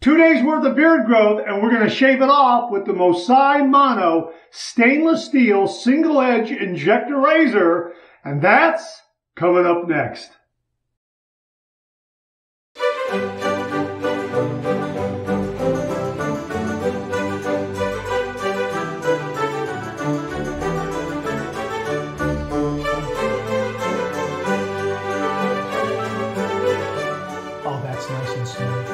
2 days worth of beard growth, and we're going to shave it off with the Mossei Mono stainless steel single edge injector razor, and that's coming up next. Oh, that's nice and smooth.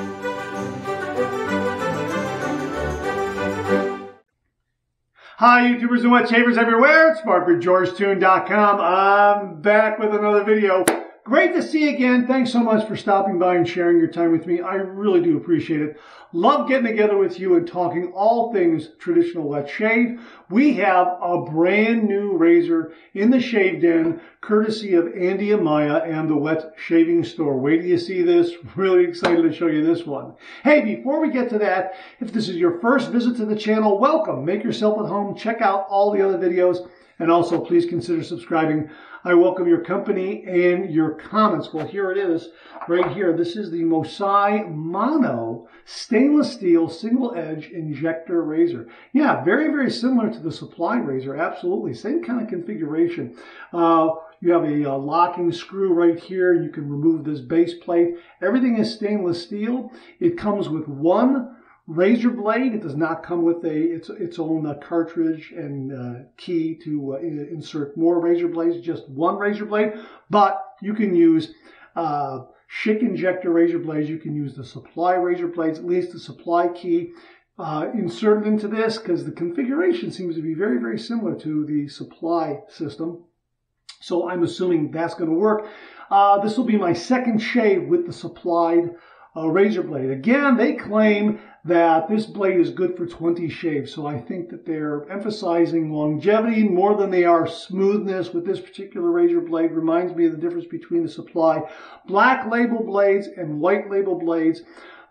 Hi YouTubers and wet shavers everywhere, it's SmartForGeorgeTune.com. I'm back with another video. Great to see you again. Thanks so much for stopping by and sharing your time with me. I really do appreciate it. Love getting together with you and talking all things traditional wet shave. We have a brand new razor in the Shave Den, courtesy of Andy and Maya and the Wet Shaving Store. Wait till you see this. Really excited to show you this one. Hey, before we get to that, if this is your first visit to the channel, welcome. Make yourself at home. Check out all the other videos. And also, please consider subscribing. I welcome your company and your comments. Well, here it is, right here. This is the Mossei Mono stainless steel single edge injector razor. Yeah, very, very similar to the Supply razor. Absolutely. Same kind of configuration. You have a locking screw right here. You can remove this base plate. Everything is stainless steel. It comes with one razor blade. It does not come with its own cartridge and key to insert more razor blades, just one razor blade. But you can use Schick injector razor blades. You can use the Supply razor blades, at least the Supply key inserted into this, because the configuration seems to be very, very similar to the Supply system. So I'm assuming that's going to work. This will be my second shave with the supplied razor blade. Again, they claim that this blade is good for 20 shaves, so I think that they're emphasizing longevity more than they are smoothness with this particular razor blade. Reminds me of the difference between the Supply black label blades and white label blades.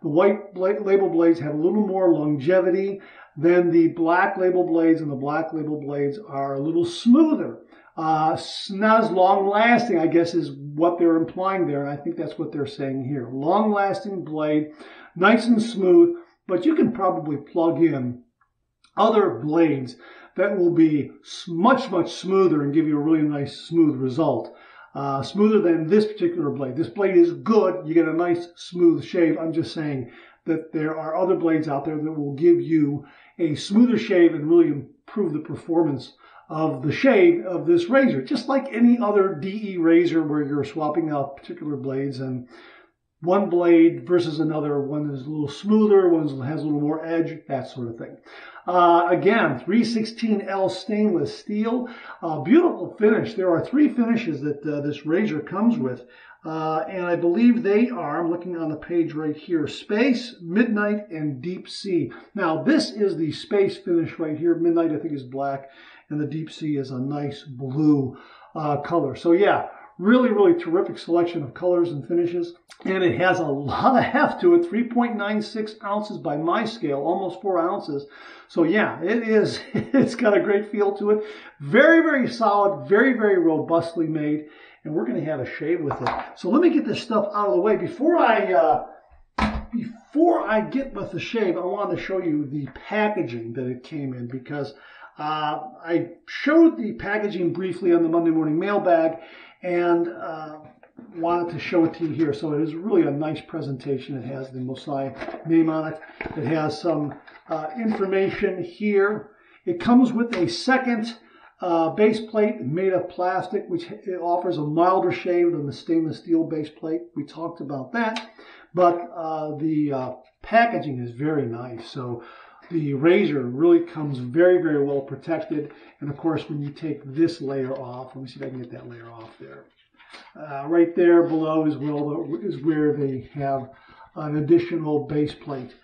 The white label blades have a little more longevity than the black label blades, and the black label blades are a little smoother. Not as long-lasting, I guess, is what they're implying there, and I think that's what they're saying here. Long-lasting blade, nice and smooth, but you can probably plug in other blades that will be much, much smoother and give you a really nice, smooth result. Smoother than this particular blade. This blade is good. You get a nice, smooth shave. I'm just saying that there are other blades out there that will give you a smoother shave and really improve the performance of the shave of this razor, just like any other DE razor where you're swapping out particular blades, and one blade versus another, one is a little smoother, one has a little more edge, that sort of thing. Again, 316L stainless steel, beautiful finish. There are 3 finishes that this razor comes with, and I believe they are, I'm looking on the page right here, Space, Midnight, and Deep Sea. Now, this is the Space finish right here. Midnight, I think, is black, and the Deep Sea is a nice blue color. So yeah, really, really terrific selection of colors and finishes. And it has a lot of heft to it, 3.96 ounces by my scale, almost 4 ounces. So yeah, it's got a great feel to it. Very, very solid, very, very robustly made. And we're going to have a shave with it. So let me get this stuff out of the way. Before I get with the shave, I wanted to show you the packaging that it came in, because I showed the packaging briefly on the Monday morning mailbag, and wanted to show it to you here. So it is really a nice presentation. It has the Mossei name on it. It has some information here. It comes with a second base plate made of plastic, which it offers a milder shave than the stainless steel base plate. We talked about that, but the packaging is very nice. So the razor really comes very, very well protected. And of course, when you take this layer off, let me see if I can get that layer off there. Right there below is where they have an additional base plate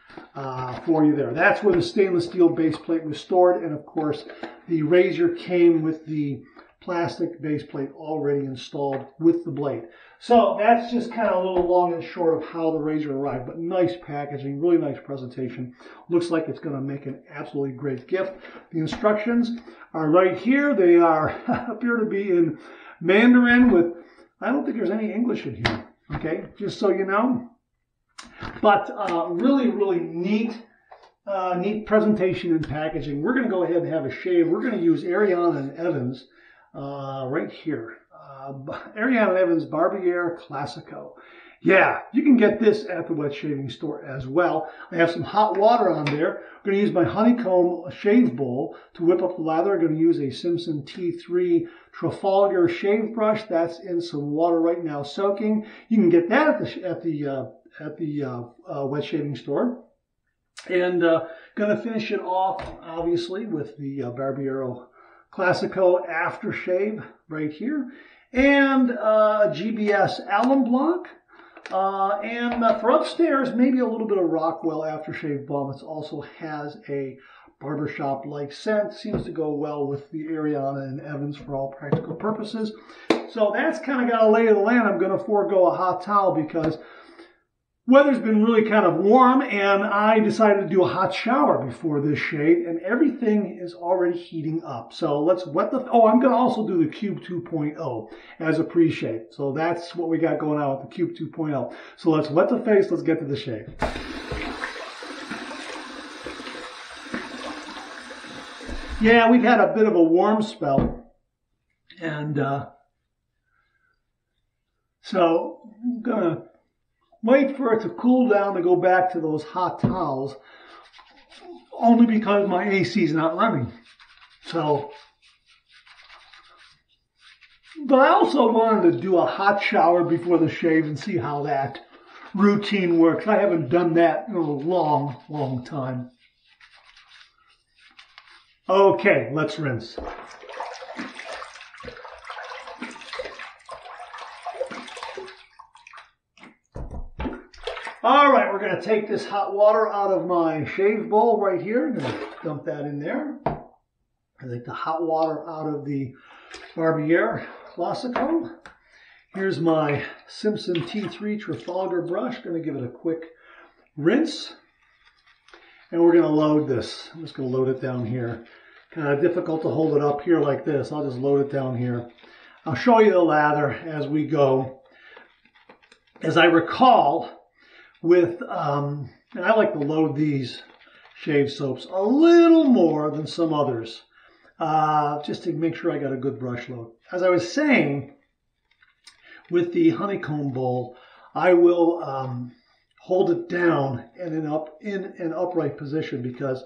for you there. That's where the stainless steel base plate was stored. And of course, the razor came with the plastic base plate already installed with the blade. So that's just kind of a little long and short of how the razor arrived, but nice packaging, really nice presentation. Looks like it's going to make an absolutely great gift. The instructions are right here. They are appear to be in Mandarin with, I don't think there's any English in here, okay, just so you know. But really, really neat presentation and packaging. We're going to go ahead and have a shave. We're going to use Ariana and Evans right here. Ariana and Evans Barbiere Classico. Yeah, you can get this at the wet shaving store as well. I have some hot water on there. I'm going to use my honeycomb shave bowl to whip up the lather. I'm going to use a Simpson T3 Trafalgar shave brush. That's in some water right now soaking. You can get that at the wet shaving store. And going to finish it off, obviously, with the Barbiere Classico aftershave right here. And a GBS Alum Blanc. And for upstairs, maybe a little bit of Rockwell aftershave balm. It also has a barbershop-like scent. Seems to go well with the Ariana and Evans for all practical purposes. So that's kind of got a lay of the land. I'm going to forego a hot towel because weather's been really kind of warm, and I decided to do a hot shower before this shave, and everything is already heating up. So let's wet the... Oh, I'm going to also do the Cube 2.0 as a pre-shave. So that's what we got going on with the Cube 2.0. So let's wet the face. Let's get to the shave. Yeah, we've had a bit of a warm spell, and so I'm going to wait for it to cool down to go back to those hot towels, only because my AC is not running. So, but I also wanted to do a hot shower before the shave and see how that routine works. I haven't done that in a long, long time. Okay, let's rinse. All right, we're going to take this hot water out of my shave bowl right here. I'm going to dump that in there. I take the hot water out of the Barbiere Classico. Here's my Simpson T3 Trafalgar brush. Going to give it a quick rinse. And we're going to load this. I'm just going to load it down here. Kind of difficult to hold it up here like this. I'll just load it down here. I'll show you the lather as we go. As I recall, and I like to load these shave soaps a little more than some others, just to make sure I got a good brush load. As I was saying, with the honeycomb bowl, I will hold it down and in an upright position because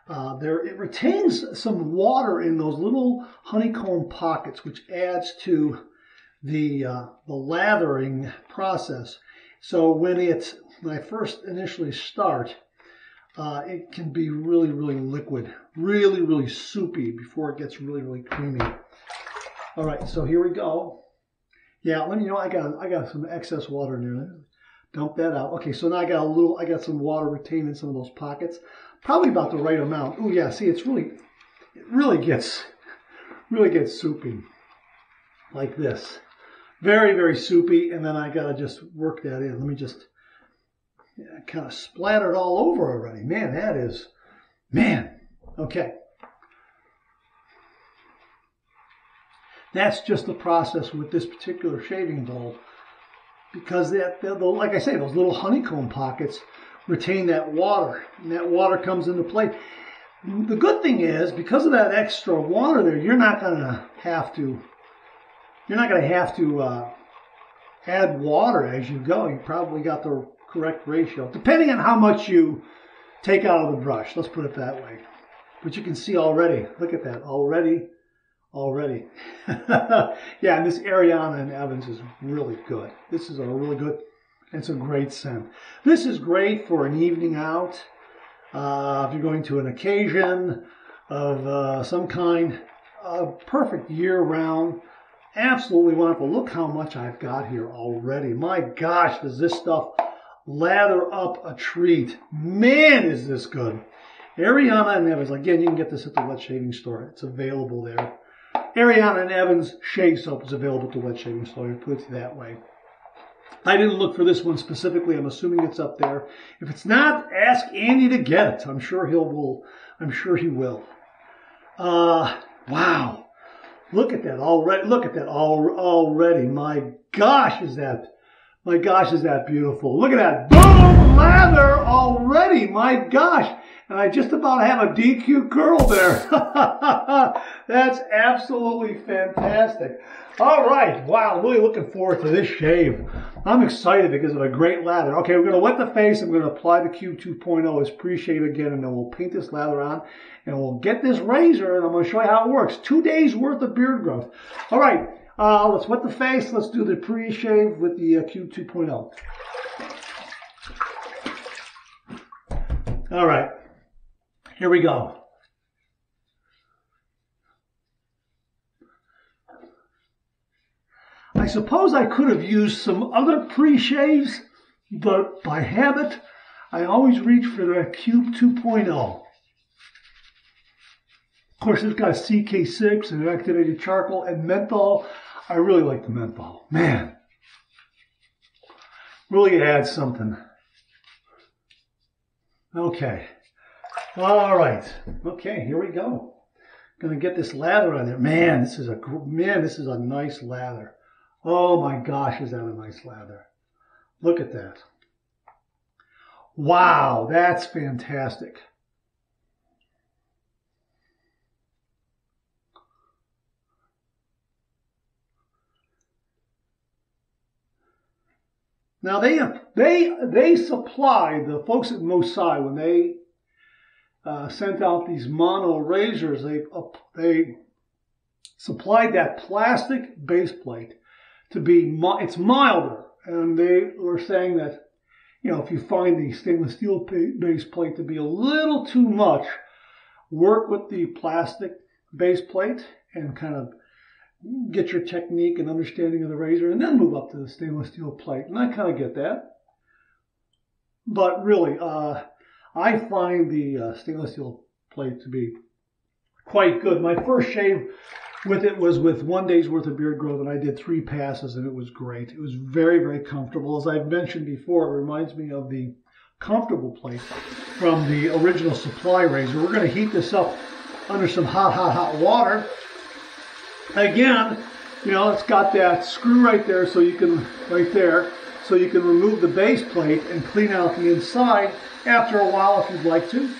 it retains some water in those little honeycomb pockets, which adds to the lathering process. So when I first initially start, it can be really, really liquid, really, really soupy before it gets really, really creamy. All right, so here we go. Yeah, let me know. I got some excess water in there. Dump that out. Okay, so now I got some water retained in some of those pockets. Probably about the right amount. Oh yeah, see, it really gets soupy like this. Very, very soupy, and then I gotta just work that in. Let me just kind of splatter it all over already. Man, okay. That's just the process with this particular shaving bowl, because like I say, those little honeycomb pockets retain that water, and that water comes into play. The good thing is, because of that extra water there, you're not gonna have to add water as you go. You probably got the correct ratio, depending on how much you take out of the brush. Let's put it that way. But you can see already, look at that, already. Yeah, and this Ariana and Evans is really good. This is a really good, it's a great scent. This is great for an evening out. If you're going to an occasion of some kind, perfect year-round. Absolutely wonderful. Look how much I've got here already. My gosh, does this stuff lather up a treat. Man, is this good. Ariana and Evans. Again, you can get this at the wet shaving store. It's available there. Ariana and Evans shave soap is available at the wet shaving store. I'll put it that way. I didn't look for this one specifically. I'm assuming it's up there. If it's not, ask Andy to get it. I'm sure he will. Wow. Look at that already. My gosh, is that My gosh, is that beautiful. Look at that. Boom! Lather already. My gosh. And I just about have a DQ curl there. That's absolutely fantastic. All right. Wow. Really looking forward to this shave. I'm excited because of a great lather. Okay, we're going to wet the face. I'm going to apply the Cube 2.0 as pre-shave again, and then we'll paint this lather on, and we'll get this razor, and I'm going to show you how it works. 2 days worth of beard growth. All right. Let's wet the face. Let's do the pre-shave with the Cube 2.0. All right. Here we go. I suppose I could have used some other pre-shaves, but by habit, I always reach for the Cube 2.0. Of course, it's got CK6 and activated charcoal and menthol. I really like the menthol. Man, really adds something. Okay. All right. Okay, here we go. Gonna get this lather on there. Man, this is a nice lather. Oh my gosh, is that a nice lather. Look at that. Wow, that's fantastic. Now they supply, the folks at Mossei, when they sent out these mono razors, they supplied that plastic base plate to be, it's milder. And they were saying that, you know, if you find the stainless steel base plate to be a little too much, work with the plastic base plate and kind of get your technique and understanding of the razor, and then move up to the stainless steel plate. And I kind of get that. But really, I find the stainless steel plate to be quite good. My first shave with it was with 1 day's worth of beard growth, and I did 3 passes, and it was great. It was very, very comfortable. As I've mentioned before, it reminds me of the comfortable plate from the original supply razor. We're going to heat this up under some hot water. Again, you know, it's got that screw right there, so you can, so you can remove the base plate and clean out the inside after a while if you'd like to.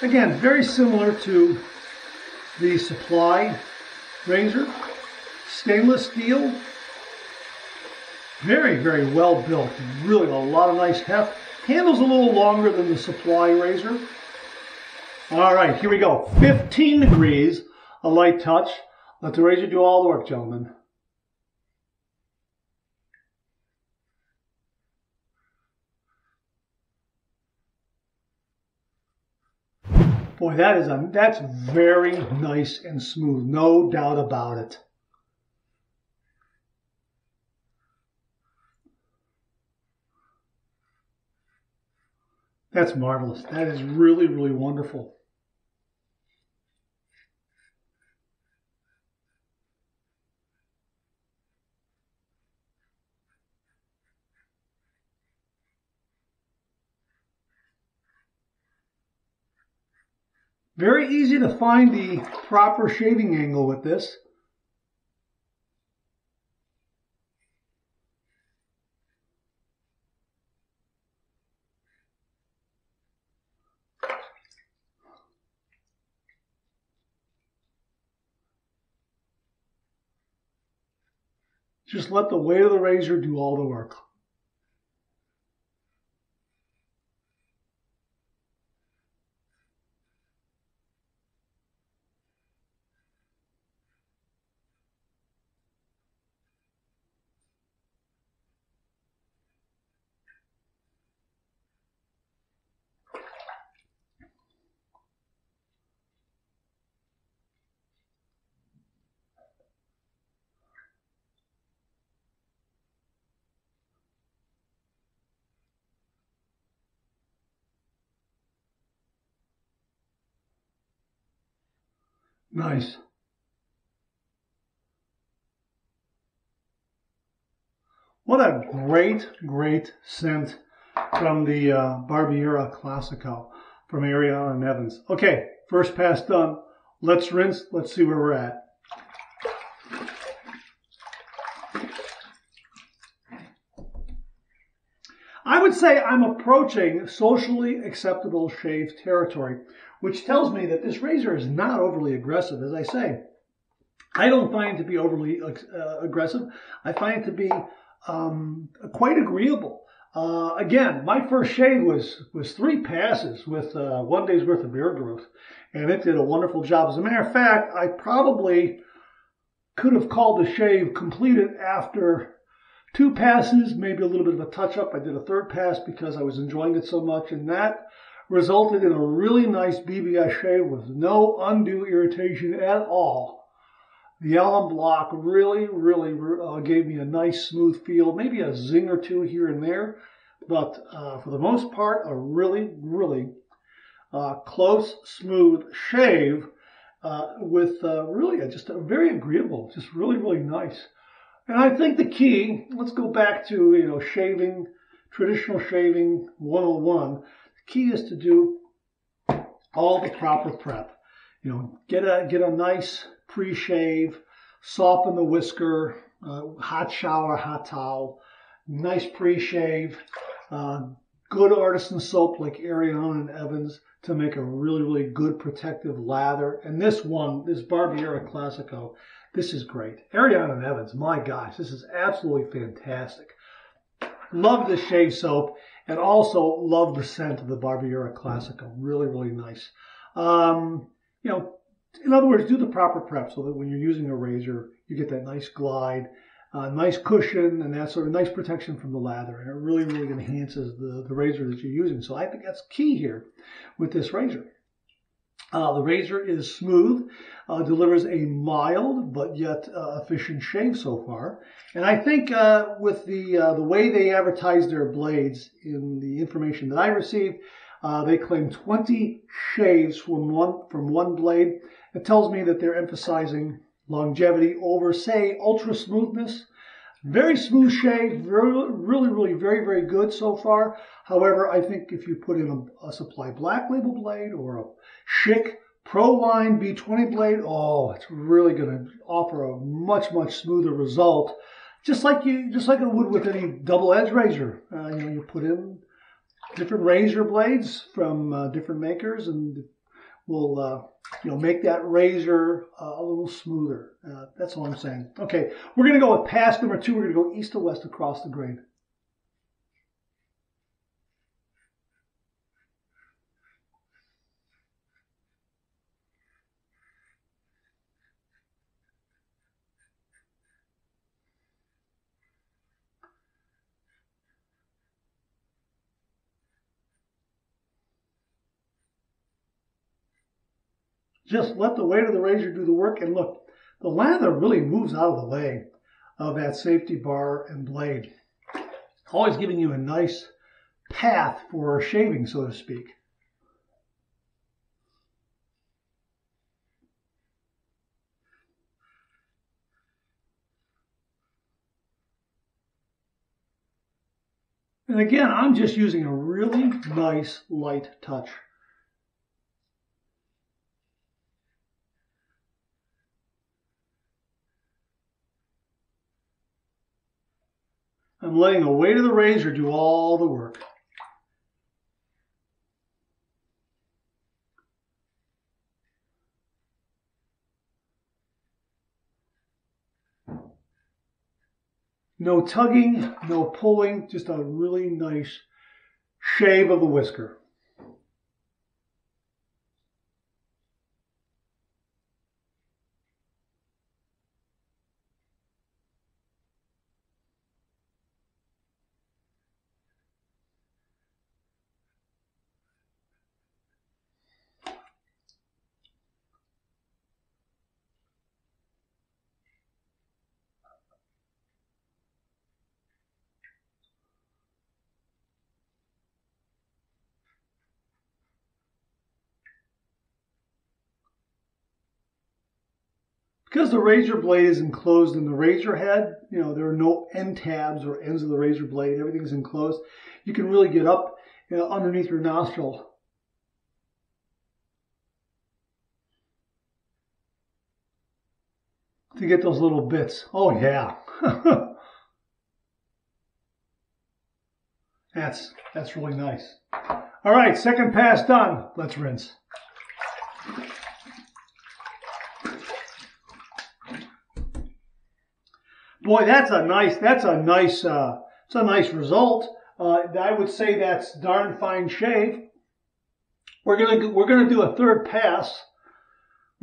Again, very similar to the supply razor. Stainless steel. Very, very well built. Really a lot of nice heft. Handles a little longer than the supply razor. All right, here we go. 15 degrees, a light touch. Let the razor do all the work, gentlemen. Boy, that's very nice and smooth, no doubt about it. That's marvelous. That is really, really wonderful. Very easy to find the proper shaving angle with this. Just let the weight of the razor do all the work. Nice. What a great, great scent from the Barbiera Classico from Ariana and Evans. Okay, first pass done. Let's rinse. Let's see where we're at. I would say I'm approaching socially acceptable shave territory, which tells me that this razor is not overly aggressive. As I say, I don't find it to be overly aggressive. I find it to be quite agreeable. Again, my first shave was 3 passes with 1 day's worth of beard growth, and it did a wonderful job. As a matter of fact, I probably could have called the shave completed after 2 passes, maybe a little bit of a touch-up. I did a 3rd pass because I was enjoying it so much, and that resulted in a really nice BBS shave with no undue irritation at all. The alum block really gave me a nice smooth feel, maybe a zing or 2 here and there, but for the most part, a really close, smooth shave with really just a very agreeable, just really nice. And I think the key, let's go back to, shaving, traditional shaving 101. The key is to do all the proper prep. Get a nice pre-shave, soften the whisker, hot shower, hot towel, nice pre-shave, good artisan soap like Ariana and Evans to make a really good protective lather. And this Barbiera Classico, this is great. Ariana and Evans, my gosh, this is absolutely fantastic. Love the shave soap and also love the scent of the Barbiera Classico. Really nice. In other words, do the proper prep so that when you're using a razor, you get that nice glide, nice cushion, and that sort of nice protection from the lather. And it really enhances the razor that you're using. So I think that's key here with this razor. The razor is smooth, delivers a mild but yet efficient shave so far. And I think with the way they advertise their blades in the information that I received, they claim 20 shaves from one blade. It tells me that they're emphasizing longevity over, say, ultra smoothness. Very smooth shave, really very good so far. However, I think if you put in a Supply Black Label blade or a Schick ProLine B20 blade, it's really going to offer a much smoother result. Just like it would with any double-edged razor. You put in different razor blades from different makers, and will make that razor a little smoother. That's all I'm saying. Okay, we're going to go with pass number 2. We're going to go east to west across the grain. Just let the weight of the razor do the work, and look, the lather really moves out of the way of that safety bar and blade, always giving you a nice path for shaving, so to speak. And again, I'm just using a really nice light touch. I'm letting the weight of the razor do all the work. No tugging, no pulling, just a really nice shave of the whisker. Because the razor blade is enclosed in the razor head, there are no end tabs or ends of the razor blade. Everything's enclosed. You can really get up underneath your nostril. To get those little bits. Oh, yeah. That's really nice. All right, second pass done. Let's rinse. Boy, that's a nice result. I would say that's darn fine shave. We're gonna do a third pass.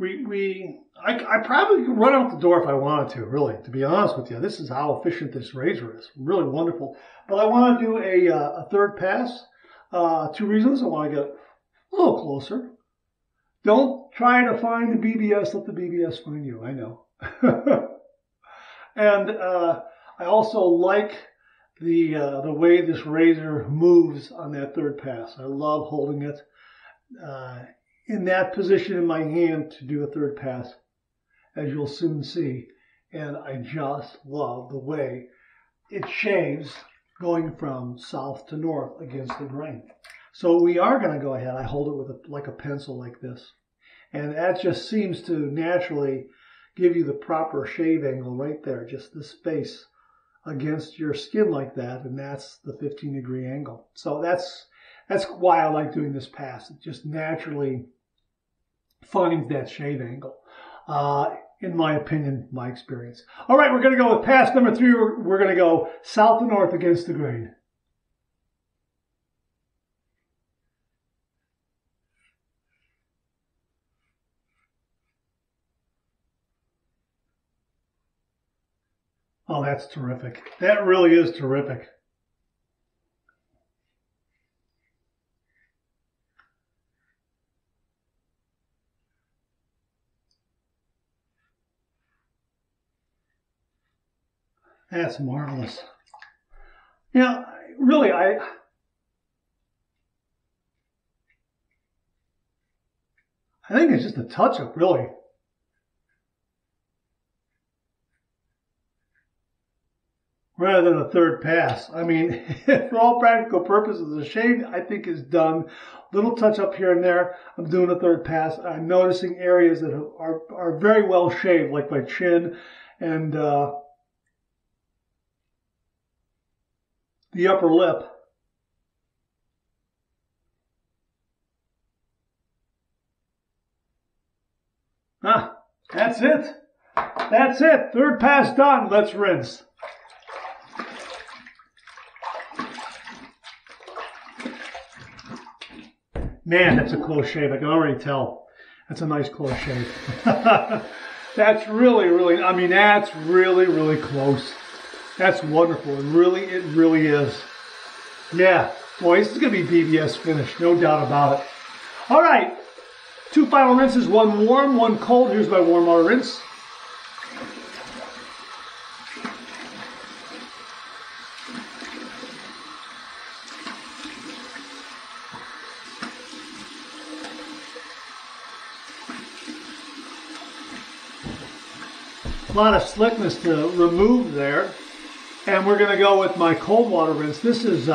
I probably could run out the door if I wanted to, really, to be honest with you. This is how efficient this razor is. Really wonderful. But I want to do a third pass. 2 reasons. I want to get a little closer. Don't try to find the BBS. Let the BBS find you. I know. And I also like the way this razor moves on that third pass. I love holding it in that position in my hand to do a third pass, as you'll soon see. And I just love the way it shaves going from south to north against the grain. So we are going to go ahead. I hold it with like a pencil like this. And that just seems to naturally give you the proper shave angle right there, just the space against your skin like that, and that's the 15-degree angle. So that's why I like doing this pass. It just naturally finds that shave angle, in my opinion, my experience. All right, we're going to go with pass number 3. We're going to go south to north against the grain. Oh, that's terrific. That really is terrific. That's marvelous. Yeah, really, I think it's just a touch-up, really. Rather than a third pass. I mean, for all practical purposes, the shave, I think, is done. Little touch up here and there. I'm doing a third pass. I'm noticing areas that are very well shaved, like my chin and the upper lip. Ah, that's it. That's it. Third pass done. Let's rinse. Man, that's a close shave. I can already tell. That's a nice close shave. That's really, I mean, that's really close. That's wonderful. It really is. Yeah, boy, this is going to be BBS finish. No doubt about it. All right. 2 final rinses, 1 warm, 1 cold. Here's my warm water rinse. A lot of slickness to remove there. And we're going to go with my cold water rinse. This has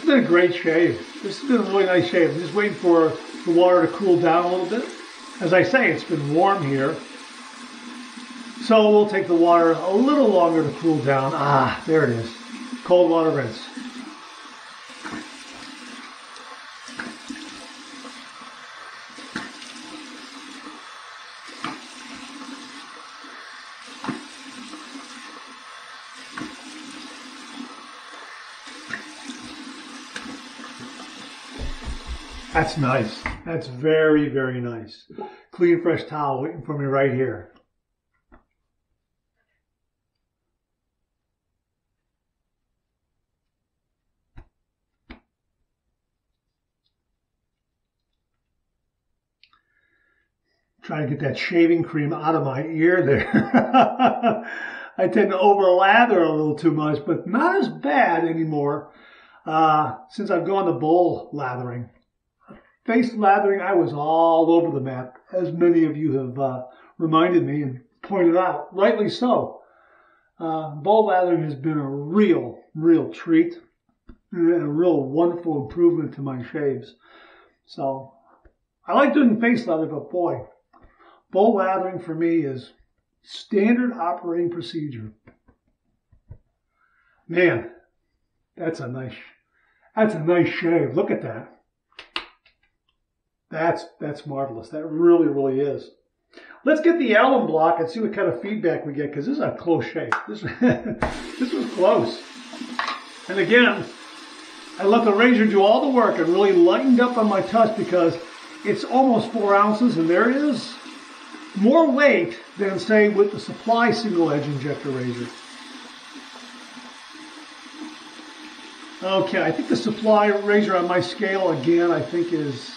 been a great shave. This has been a really nice shave. I'm just waiting for the water to cool down a little bit. As I say, it's been warm here. So we'll take the water a little longer to cool down. Ah, there it is. Cold water rinse. That's nice. That's very nice. Clean, fresh towel waiting for me right here. Try to get that shaving cream out of my ear there. I tend to over-lather a little too much, but not as bad anymore since I've gone to bowl lathering. Face lathering, I was all over the map, as many of you have reminded me and pointed out, rightly so. Bowl lathering has been a real treat and a real wonderful improvement to my shaves. So I like doing face lather, but boy, bowl lathering for me is standard operating procedure. Man, That's a nice shave. Look at that. That's marvelous. That really, really is. Let's get the alum block and see what kind of feedback we get, because this is a close shave. This was close. And again, I let the razor do all the work and really lightened up on my touch, because it's almost 4 ounces, and there is more weight than, say, with the Supply single edge injector razor. Okay, I think the Supply razor on my scale, again, I think is,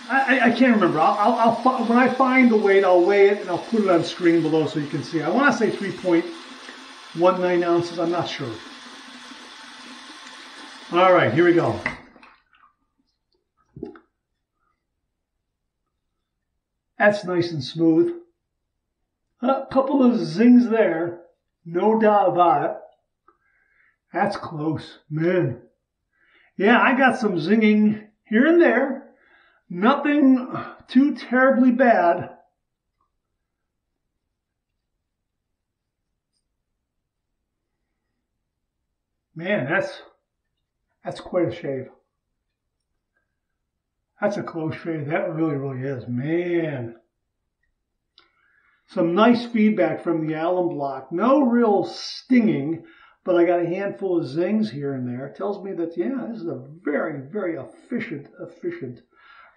I can't remember. When I find the weight, I'll weigh it and I'll put it on screen below so you can see. I want to say 3.19 ounces. I'm not sure. All right, here we go. That's nice and smooth. A couple of zings there, no doubt about it. That's close, man. Yeah, I got some zinging here and there. Nothing too terribly bad. Man, that's quite a shave. That's a close shave. That really, really is. Man. Some nice feedback from the alum block. No real stinging, but I got a handful of zings here and there. It tells me that, yeah, this is a very, very efficient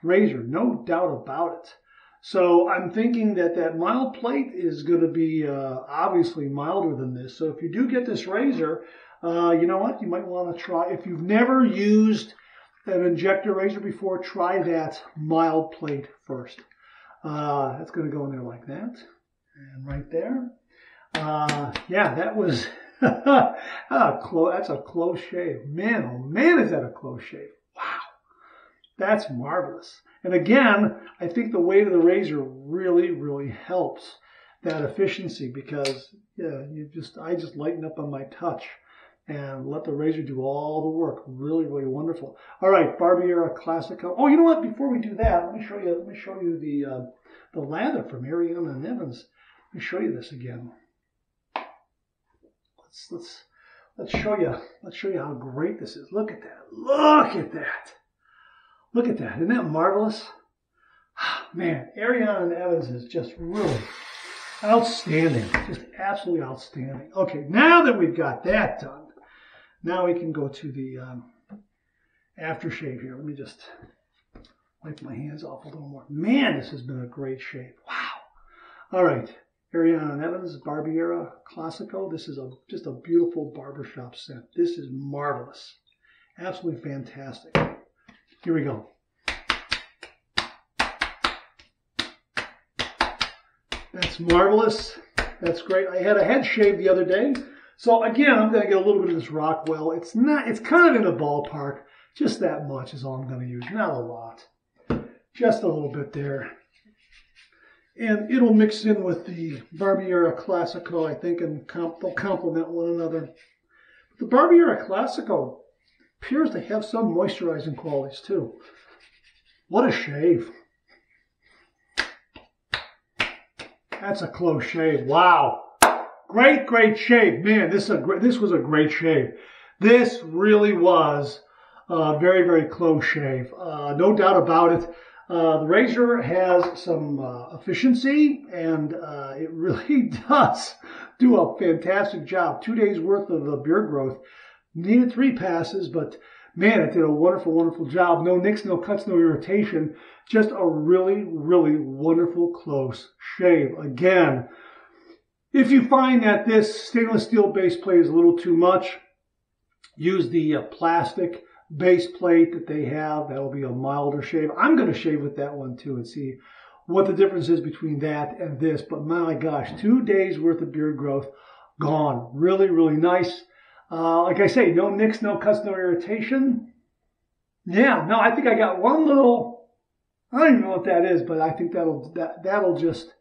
razor. No doubt about it. So I'm thinking that that mild plate is going to be obviously milder than this. So if you do get this razor, you know what? You might want to try. If you've never used an injector razor before, try that mild plate first. That's going to go in there like that. And right there. Yeah, that was that's a close shave. Man, oh man, is that a close shave. Wow. That's marvelous. And again, I think the weight of the razor really, really helps that efficiency, because yeah, I just lighten up on my touch and let the razor do all the work. Really, really wonderful. All right, Barbiera Classico. Oh, you know what? Before we do that, let me show you the lather from Ariana and Evans. Let me show you this again. Let's show you how great this is. Look at that. Look at that. Look at that. Isn't that marvelous? Man, Ariana and Evans is just really outstanding. Just absolutely outstanding. Okay, now that we've got that done, now we can go to the aftershave here. Let me just wipe my hands off a little more. Man, this has been a great shave. Wow. All right, Ariana and Evans, Barbiera Classico. This is just a beautiful barbershop scent. This is marvelous. Absolutely fantastic. Here we go. That's marvelous. That's great. I had a head shave the other day. So again, I'm going to get a little bit of this Rockwell. It's kind of in the ballpark. Just that much is all I'm going to use. Not a lot. Just a little bit there. And it'll mix in with the Barbiera Classico, I think, and they'll complement one another. The Barbiera Classico appears to have some moisturizing qualities too. What a shave. That's a close shave. Wow. Great, great shave. Man, this was a great shave. This really was a very, very close shave. No doubt about it. The razor has some efficiency, and it really does do a fantastic job. 2 days worth of beard growth. Needed 3 passes, but man, it did a wonderful, wonderful job. No nicks, no cuts, no irritation. Just a really, really wonderful close shave. Again, if you find that this stainless steel base plate is a little too much, use the plastic base plate that they have. That'll be a milder shave. I'm going to shave with that one too and see what the difference is between that and this. But my gosh, 2 days worth of beard growth gone. Really, really nice. Like I say, no nicks, no cuts, no irritation. Yeah, no, I think I got one little, I don't even know what that is, but I think that'll just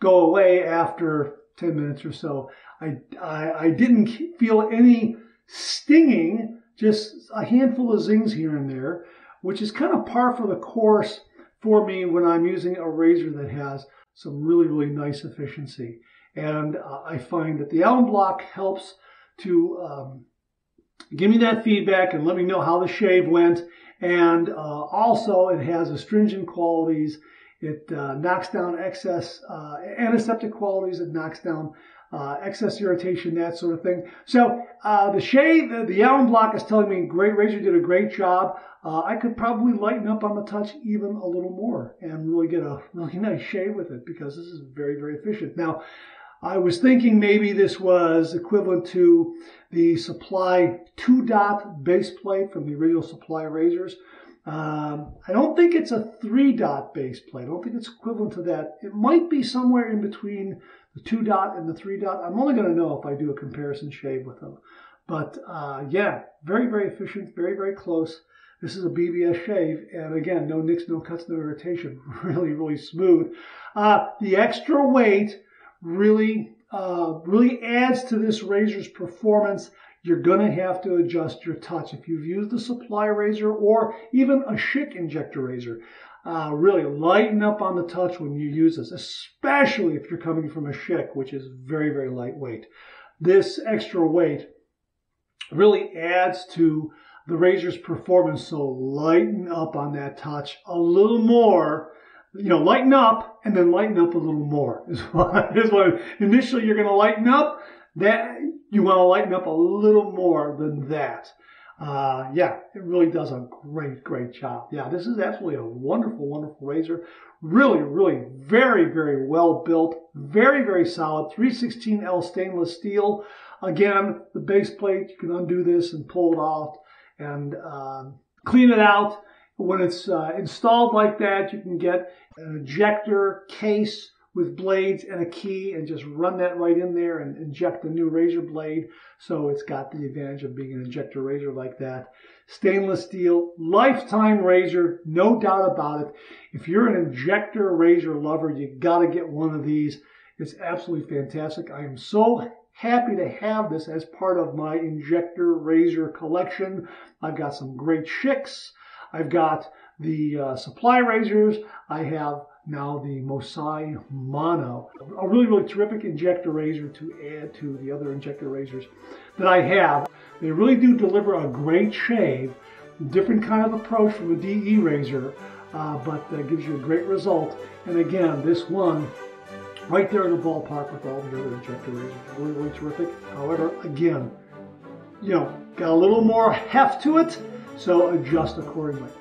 go away after 10 minutes or so. I didn't feel any stinging, just a handful of zings here and there, which is kind of par for the course for me when I'm using a razor that has some really, really nice efficiency. And I find that the alum block helps to give me that feedback and let me know how the shave went. And also, it has astringent qualities. It knocks down excess antiseptic qualities. It knocks down excess irritation, that sort of thing. So the shave, the alum block is telling me great razor, did a great job. I could probably lighten up on the touch even a little more and really get a really nice shave with it, because this is very, very efficient. Now, I was thinking maybe this was equivalent to the Supply 2-dot base plate from the original Supply razors. I don't think it's a 3-dot base plate. I don't think it's equivalent to that. It might be somewhere in between the 2-dot and the 3-dot. I'm only going to know if I do a comparison shave with them. But yeah, very, very efficient, very, very close. This is a BBS shave, and again, no nicks, no cuts, no irritation. Really, really smooth. The extra weight really adds to this razor's performance. You're going to have to adjust your touch. If you've used a Supply razor or even a Schick injector razor, really lighten up on the touch when you use this, especially if you're coming from a Schick, which is very, very lightweight. This extra weight really adds to the razor's performance, so lighten up on that touch a little more. You know, lighten up and then lighten up a little more is what initially you're going to lighten up. That you want to lighten up a little more than that. Yeah, it really does a great, great job. Yeah, this is absolutely a wonderful, wonderful razor. Really, really very, very well built. Very, very solid. 316L stainless steel. Again, the base plate, you can undo this and pull it off and clean it out. When it's installed like that, you can get an injector case with blades and a key and just run that right in there and inject the new razor blade. So it's got the advantage of being an injector razor like that. Stainless steel, lifetime razor, no doubt about it. If you're an injector razor lover, you got to get one of these. It's absolutely fantastic. I am so happy to have this as part of my injector razor collection. I've got some great Schicks. I've got the Supply razors. I have now the Mossei Mono, a really, really terrific injector razor to add to the other injector razors that I have. They really do deliver a great shave, different kind of approach from a DE razor, but gives you a great result. And again, this one, right there in the ballpark with all the other injector razors, really, really terrific. However, again, you know, got a little more heft to it, so adjust accordingly.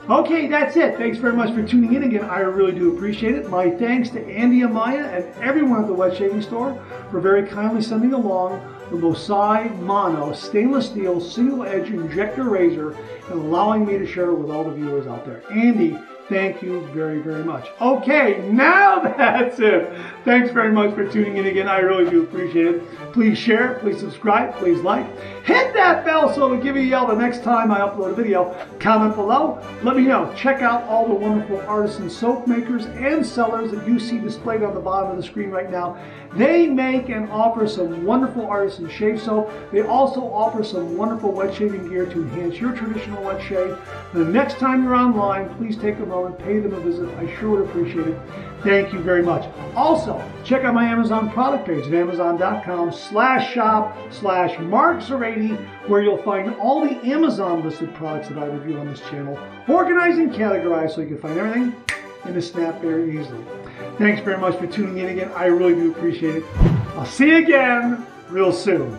Okay, that's it. Thanks very much for tuning in again. I really do appreciate it. My thanks to Andy Amaya and everyone at the Wet Shaving Store for very kindly sending along the Mossei Mono stainless steel single edge injector razor and allowing me to share it with all the viewers out there. Andy, thank you very, very much. Okay, now that's it. Thanks very much for tuning in again. I really do appreciate it. Please share, please subscribe, please like. Hit that bell so it'll give you a yell the next time I upload a video. Comment below. Let me know. Check out all the wonderful artisan soap makers and sellers that you see displayed on the bottom of the screen right now. They make and offer some wonderful artisan shave soap. They also offer some wonderful wet shaving gear to enhance your traditional wet shave. The next time you're online, please take a moment, pay them a visit. I sure would appreciate it. Thank you very much. Also, check out my Amazon product page at amazon.com/shop/markzerady, where you'll find all the Amazon listed products that I review on this channel, organized and categorized so you can find everything in a snap very easily. Thanks very much for tuning in again. I really do appreciate it. I'll see you again real soon.